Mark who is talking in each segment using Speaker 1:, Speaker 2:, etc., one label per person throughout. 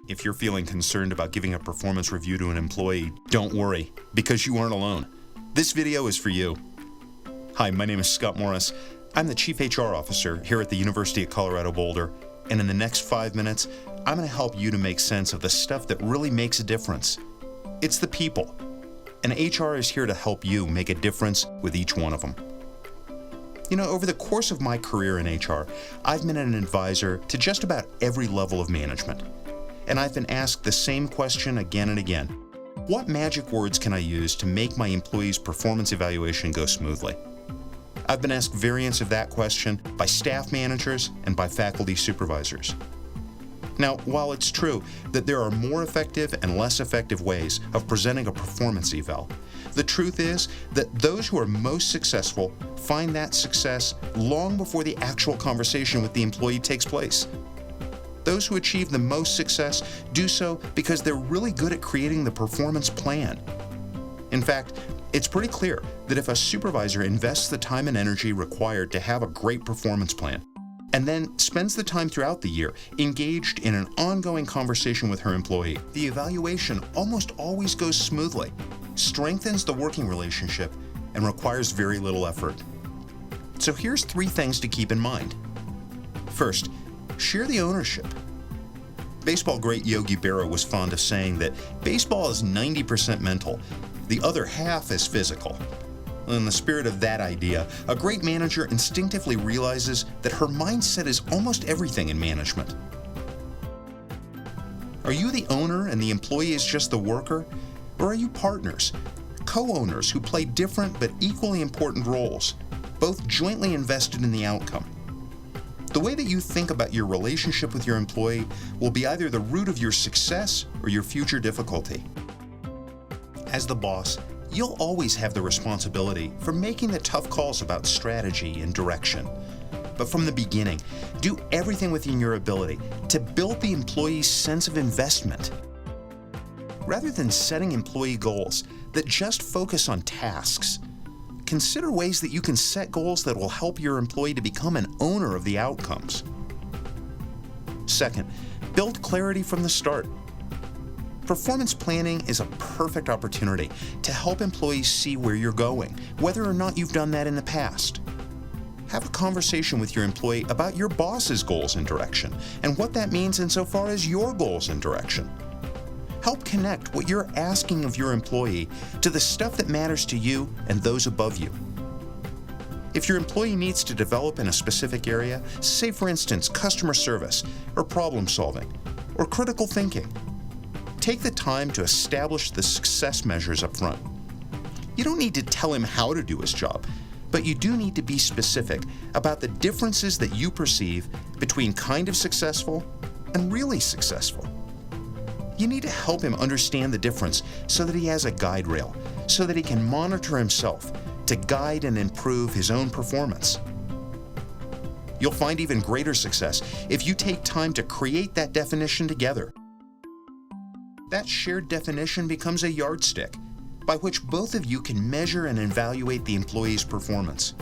Speaker 1: If you're feeling concerned about giving a performance review to an employee, don't worry, because you aren't alone. This video is for you. Hi, my name is Scott Morris. I'm the Chief HR Officer here at the University of Colorado Boulder, and in the next 5 minutes, I'm going to help you to make sense of the stuff that really makes a difference. It's the people, and HR is here to help you make a difference with each one of them. You know, over the course of my career in HR, I've been an advisor to just about every level of management. And I've been asked the same question again and again. What magic words can I use to make my employees' performance evaluation go smoothly? I've been asked variants of that question by staff managers and by faculty supervisors. Now, while it's true that there are more effective and less effective ways of presenting a performance eval, the truth is that those who are most successful find that success long before the actual conversation with the employee takes place. Those who achieve the most success do so because they're really good at creating the performance plan. In fact, it's pretty clear that if a supervisor invests the time and energy required to have a great performance plan, and then spends the time throughout the year engaged in an ongoing conversation with her employee, the evaluation almost always goes smoothly, strengthens the working relationship, and requires very little effort. So here's 3 things to keep in mind. First, share the ownership. Baseball great Yogi Berra was fond of saying that baseball is 90% mental, the other half is physical. In the spirit of that idea, a great manager instinctively realizes that her mindset is almost everything in management. Are you the owner and the employee is just the worker? Or are you partners, co-owners who play different but equally important roles, both jointly invested in the outcome? The way that you think about your relationship with your employee will be either the root of your success or your future difficulty. As the boss, you'll always have the responsibility for making the tough calls about strategy and direction. But from the beginning, do everything within your ability to build the employee's sense of investment. Rather than setting employee goals that just focus on tasks, consider ways that you can set goals that will help your employee to become an owner of the outcomes. Second, build clarity from the start. Performance planning is a perfect opportunity to help employees see where you're going, whether or not you've done that in the past. Have a conversation with your employee about your boss's goals and direction, and what that means insofar as your goals and direction. Help connect what you're asking of your employee to the stuff that matters to you and those above you. If your employee needs to develop in a specific area, say for instance customer service, or problem solving, or critical thinking, take the time to establish the success measures up front. You don't need to tell him how to do his job, but you do need to be specific about the differences that you perceive between kind of successful and really successful. You need to help him understand the difference so that he has a guide rail, so that he can monitor himself to guide and improve his own performance. You'll find even greater success if you take time to create that definition together. That shared definition becomes a yardstick by which both of you can measure and evaluate the employee's performance.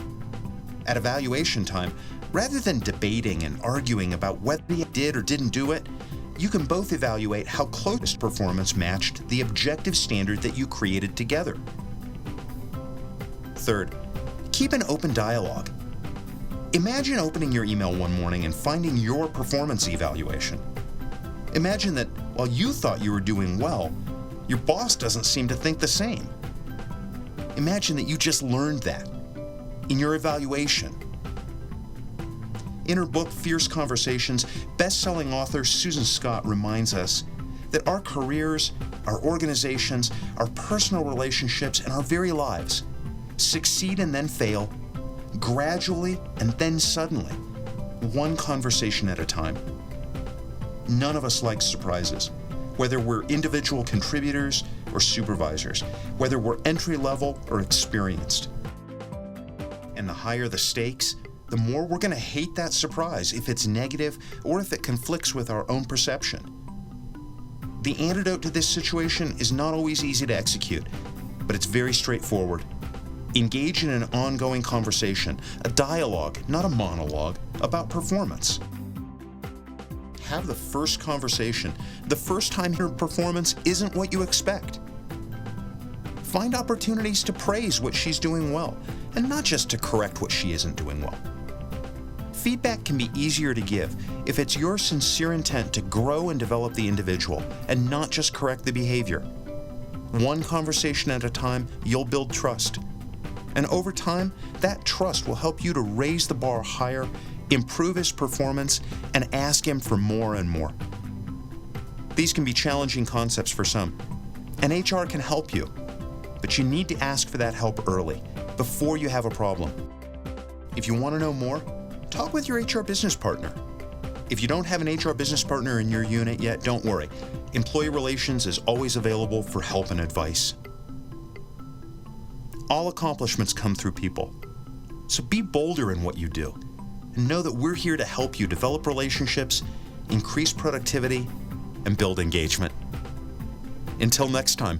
Speaker 1: At evaluation time, rather than debating and arguing about whether he did or didn't do it, you can both evaluate how close his performance matched the objective standard that you created together. Third, keep an open dialogue. Imagine opening your email one morning and finding your performance evaluation. Imagine that while you thought you were doing well, your boss doesn't seem to think the same. Imagine that you just learned that in your evaluation. In her book, Fierce Conversations, best-selling author Susan Scott reminds us that our careers, our organizations, our personal relationships, and our very lives succeed and then fail, gradually and then suddenly, one conversation at a time. None of us likes surprises, whether we're individual contributors or supervisors, whether we're entry-level or experienced. And the higher the stakes, the more we're going to hate that surprise if it's negative or if it conflicts with our own perception. The antidote to this situation is not always easy to execute, but it's very straightforward. Engage in an ongoing conversation, a dialogue, not a monologue, about performance. have the first conversation the first time her performance isn't what you expect. Find opportunities to praise what she's doing well, and not just to correct what she isn't doing well. Feedback can be easier to give if it's your sincere intent to grow and develop the individual, and not just correct the behavior. One conversation at a time, you'll build trust. And over time, that trust will help you to raise the bar higher, improve his performance, and ask him for more and more. These can be challenging concepts for some, and HR can help you, but you need to ask for that help early, before you have a problem. If you want to know more, talk with your HR business partner. If you don't have an HR business partner in your unit yet, don't worry. Employee Relations is always available for help and advice. All accomplishments come through people. So be bolder in what you do, and know that we're here to help you develop relationships, increase productivity, and build engagement. Until next time.